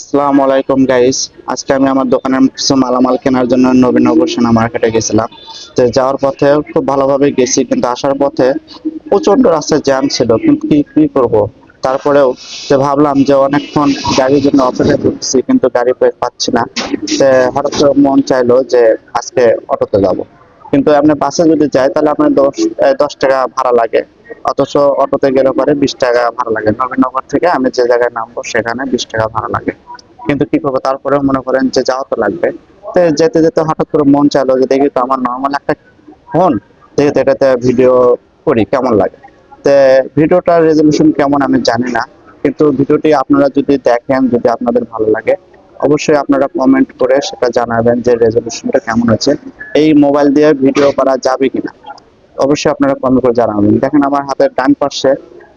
আসসালামু আলাইকুম গাইস। আজকে আমি আমার দোকানের কিছু মালামাল কেনার জন্য নবীনগর সেনা মার্কেটে গেছিলাম। তো যাওয়ার পথে খুব ভালোভাবে গেছি, কিন্তু আসার পথে প্রচন্ড রাস্তায় জ্যাম ছিল। কিন্তু কি কি করব, তারপরেও যে ভাবলাম যে অনেকক্ষণ গাড়ির জন্য অপেক্ষা করতেছি, কিন্তু গাড়ি পাচ্ছি না। তো হঠাৎ করে মন চাইলো যে আজকে অটোতে যাব। কিন্তু আপনি বাসে যদি যাই তাহলে আপনার 10 টাকা ভাড়া লাগে, অথচ অটোতে গেলে পরে 20 টাকা ভাড়া লাগে। নবীনগর থেকে আমি যে জায়গায় নামবো সেখানে 20 টাকা ভাড়া লাগে। কিন্তু কি করবো, তারপরেও মনে করেন যে যাওয়া তো লাগবে। তো যেতে যেতে হঠাৎ করে মন চাইলো যে দেখি তো আমার নর্মাল একটা ফোন, দেখি তো এটাতে ভিডিও করি কেমন লাগে। তো ভিডিওটার রেজলিউশন কেমন আমি জানি না, কিন্তু ভিডিওটি আপনারা যদি দেখেন, যদি আপনাদের ভালো লাগে, অবশ্যই আপনারা কমেন্ট করে সেটা জানাবেন যে রেজলিউশনটা কেমন হয়েছে, এই মোবাইল দিয়ে ভিডিও করা যাবে কিনা। অবশ্যই আপনারা কমেন্ট করে জানাবেন। দেখেন আমার হাতের ডান পাশে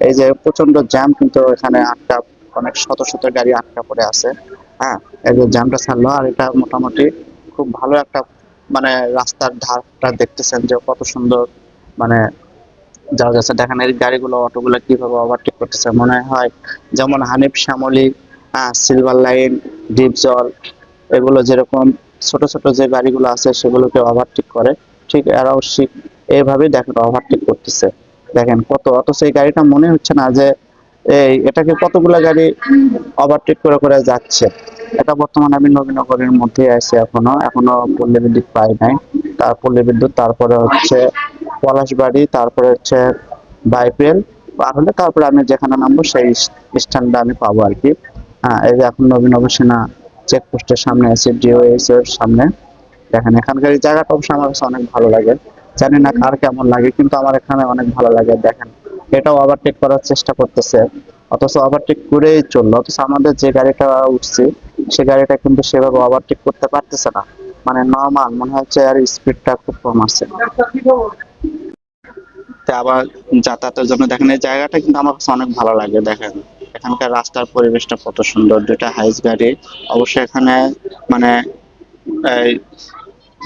এই যে প্রচন্ড জ্যাম, কিন্তু এখানে আটকা, অনেক শত শত গাড়ি আটকা পড়ে আছে। হ্যাঁ, এই যে জ্যামটা ছাড়লো, আর এটা মোটামুটি খুব ভালো একটা, মানে রাস্তার ধারটা দেখতেছেন যে কত সুন্দর, মানে যাওয়া যাচ্ছে। দেখেন এই গাড়িগুলো, অটোগুলো কিভাবে ওভারটেক করতেছে, মনে হয় যেমন হানিফ শ্যামলী, সিলভার লাইন, ডিপ জল, এগুলো যেরকম ছোট ছোট যে গাড়িগুলো আছে সেগুলোকে ওভারটেক করে, ঠিক এরাও এইভাবেই দেখেন ওভারটেক করতেছে। দেখেন কত, অথচ এই গাড়িটা মনে হচ্ছে না যে এই এটাকে কতগুলা গাড়ি ওভারটেক করে করে যাচ্ছে। এটা বর্তমানে আমি নবীনগরের মধ্যে আছি, এখনো পল্লী বিদ্যুৎ পাই নাই। তার পল্লী বিদ্যুৎ, তারপরে হচ্ছে পলাশবাড়ি, তারপরে হচ্ছে বাইপেল পার হলে তারপরে আমি যেখানে নামবো সেই স্ট্যান্ডটা আমি পাবো আর কি। হ্যাঁ, এই যে এখন নবীনগর সেনা চেকপোস্টের সামনে আছে, ডিওএস এর সামনে। দেখেন এখানকার এই জায়গাটা অবশ্য আমার কাছে অনেক ভালো লাগে। জানি না কার কেমন লাগে, কিন্তু আমার এখানে অনেক ভালো লাগে। দেখেন এটাও ওভারটেক করার চেষ্টা করতেছে, অথচ ওভারটেক করেই চললো, অথচ আমাদের যে গাড়িটা উঠছে সে গাড়িটা কিন্তু সেভাবে ওভারটেক করতে পারতেছে না। মানে নর্মাল মনে হচ্ছে আর স্পিডটা খুব কম আছে। তা আবার যাতায়াতের জন্য দেখেন এই জায়গাটা কিন্তু আমার কাছে অনেক ভালো লাগে। দেখেন এখানকার রাস্তার পরিবেশটা কত সুন্দর, দুইটা হাইস গাড়ি অবশ্যই এখানে, মানে এই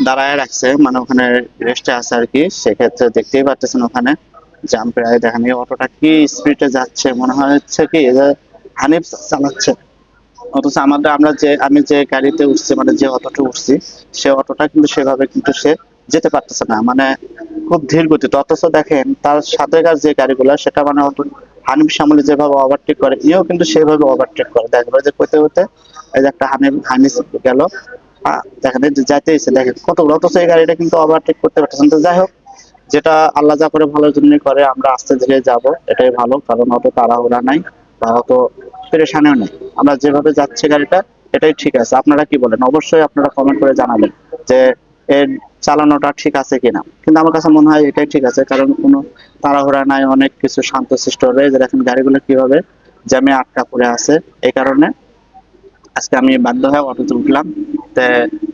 দাঁড়ায় রাখছে, মানে ওখানে রেস্টে আছে আর কি। সেক্ষেত্রে দেখতেই পাচ্ছেন ওখানে জাম প্রায়, দেখেন এই অটোটা কি স্পিডে যাচ্ছে, মনে হচ্ছে কি যে হানিফ চালাচ্ছে। অথচ আমাদের, আমি যে গাড়িতে উঠছি, মানে যে অটোতে উঠছি, সে অটোটা কিন্তু সেভাবে কিন্তু সে যেতে পারতেছে না, মানে খুব ধীর গতিতে। অথচ দেখেন তার সাথেকার যে গাড়িগুলো, সেটা মানে অটো হানিফ শ্যামলী যেভাবে ওভারটেক করে, ইও কিন্তু সেভাবে ওভারটেক করে। দেখেন ওই যে করতে করতে এই যে একটা হানিফ গেল, দেখেন এই যে যাইতেছে, দেখেন কতগুলো, অথচ এই গাড়িটা কিন্তু ওভারটেক করতে পারতেছেন। তো যাই হোক, যেটা আল্লাহ যা করে ভালোর জন্যই করে, আমরা আস্তে ধীরে যাব, এটাই ভালো। কারণ অত তাড়াহুড়া নাই বা অত পেরেশানিও নেই, আমরা যেভাবে যাচ্ছে গাড়িটা এটাই ঠিক আছে। আপনারা কি বলেন? অবশ্যই আপনারা কমেন্ট করে জানাবেন যে এর চালানোটা ঠিক আছে কিনা। কিন্তু আমার কাছে মনে হয় এটাই ঠিক আছে, কারণ কোনো তাড়াহুড়া নাই, অনেক কিছু শান্তশিষ্ট হবে। এই যে দেখেন গাড়িগুলো কিভাবে জ্যামে আটকা পড়ে আছে। এই কারণে আজকে আমি বাধ্য হয়ে অটোতে উঠলাম। তে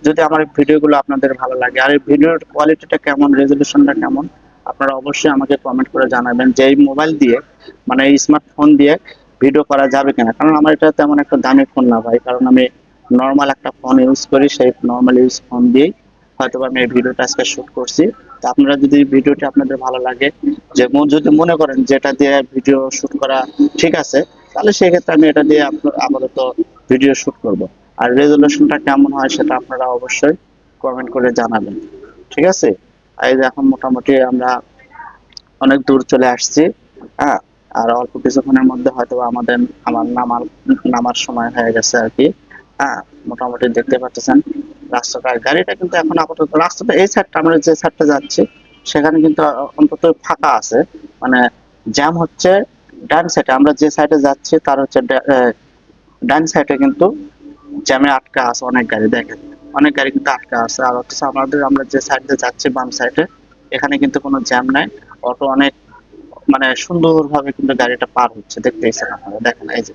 যদি আমার ভিডিওগুলো আপনাদের ভালো লাগে, আর এই ভিডিওর কোয়ালিটিটা কেমন, রেজলিউশনটা কেমন, আপনারা অবশ্যই আমাকে কমেন্ট করে জানাবেন যে এই মোবাইল দিয়ে, মানে এই স্মার্টফোন দিয়ে ভিডিও করা যাবে কিনা। কারণ আমার এটা তেমন একটা দামি ফোন না ভাই, কারণ আমি নর্মাল একটা ফোন ইউজ করি, সেই নর্মাল ইউজ ফোন দিয়েই হয়তো আমি এই ভিডিওটা আজকে শুট করছি। তা আপনারা যদি ভিডিওটি আপনাদের ভালো লাগে, যে যদি মনে করেন যে এটা দিয়ে ভিডিও শুট করা ঠিক আছে, তাহলে সেক্ষেত্রে আমি এটা দিয়ে আপাতত ভিডিও শুট করব। আর রেজলিউশনটা কেমন হয় সেটা আপনারা অবশ্যই কমেন্ট করে জানাবেন, ঠিক আছে? এই যে এখন মোটামুটি আমরা অনেক দূর চলে আসছি। হ্যাঁ, আর অল্প কিছুক্ষণের মধ্যে হয়তো আমার নামার সময় হয়ে গেছে আর কি। হ্যাঁ, মোটামুটি দেখতে পাচ্ছেন রাস্তাটা, গাড়িটা কিন্তু এখন আপাতত রাস্তাটা এই সাইডটা, আমরা যে সাইডটা যাচ্ছি সেখানে কিন্তু অন্তত ফাঁকা আছে। মানে জ্যাম হচ্ছে ডান সাইডে, আমরা যে সাইডে যাচ্ছি তার হচ্ছে ডান সাইডে কিন্তু জ্যামে আটকা আছে অনেক গাড়ি। দেখেন অনেক গাড়ি কিন্তু আটকা আছে, আর অথচ আমরা যে সাইড দিয়ে যাচ্ছি বাম সাইডে, এখানে কিন্তু কোনো জ্যাম নাই। অটো অনেক, মানে সুন্দরভাবে কিন্তু গাড়িটা পার হচ্ছে, দেখতেইছেন আপনারা। দেখেন এই যে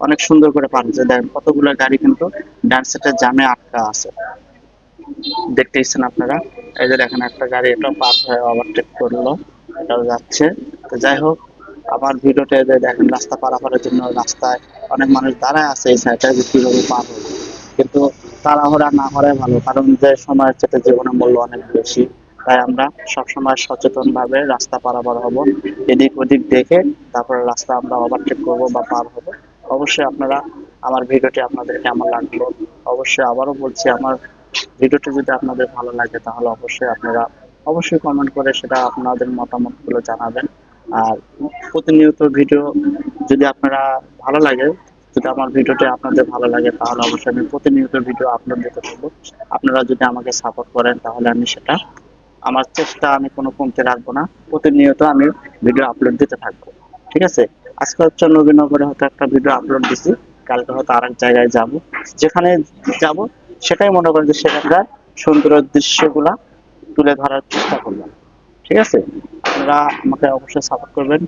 অনেক সুন্দর করে পার হচ্ছে, দেখেন কতগুলো গাড়ি কিন্তু ডান সাইডে জ্যামে আটকা আছে, দেখতেইছেন আপনারা। এই যে দেখেন একটা গাড়ি এটাও পার হয়ে ওভারটেক করলো, এটাও যাচ্ছে। তো যাই হোক, আমার ভিডিওতে যে দেখেন রাস্তা পারাপারের জন্য রাস্তায় অনেক মানুষ দাঁড়ায় আছে এই সাইডে, যে কিভাবে পার হবে। কিন্তু তাড়াহুড়া না করাই ভালো, কারণ যে সময়ের চেয়ে জীবনের মূল্য অনেক বেশি। তাই আমরা সবসময় সচেতন ভাবে রাস্তা পারাপার হব, এদিক ওদিক দেখে তারপরে রাস্তা আমরা ওভারটেক করব বা পার হব। অবশ্যই আপনারা আমার ভিডিওটি আপনাদের কেমন লাগলো। অবশ্যই আবারও বলছি, আমার ভিডিওটি যদি আপনাদের ভালো লাগে তাহলে অবশ্যই আপনারা অবশ্যই কমেন্ট করে সেটা আপনাদের মতামতগুলো জানাবেন। আর প্রতিনিয়ত ভিডিও যদি আপনারা ভালো লাগে, যদি আমার ভিডিওটি আপনাদের ভালো লাগে তাহলে অবশ্যই আমি প্রতিনিয়ত ভিডিও আপলোড দিতে থাকবো। আপনারা যদি আমাকে সাপোর্ট করেন তাহলে আমি সেটা, আমার চেষ্টা আমি কোনো কমতে রাখবো না, প্রতিনিয়ত আমি ভিডিও আপলোড দিতে থাকবো। ঠিক আছে, আজকে হচ্ছে নবীনগরে হয়তো একটা ভিডিও আপলোড দিছি, কালকে হয়তো আরেক জায়গায় যাব, যেখানে যাব সেটাই মনে করেন যে সেখানকার সুন্দর দৃশ্যগুলা তুলে ধরার চেষ্টা করলাম। ঠিক আছে, আপনারা আমাকে অবশ্যই সাপোর্ট করবেন।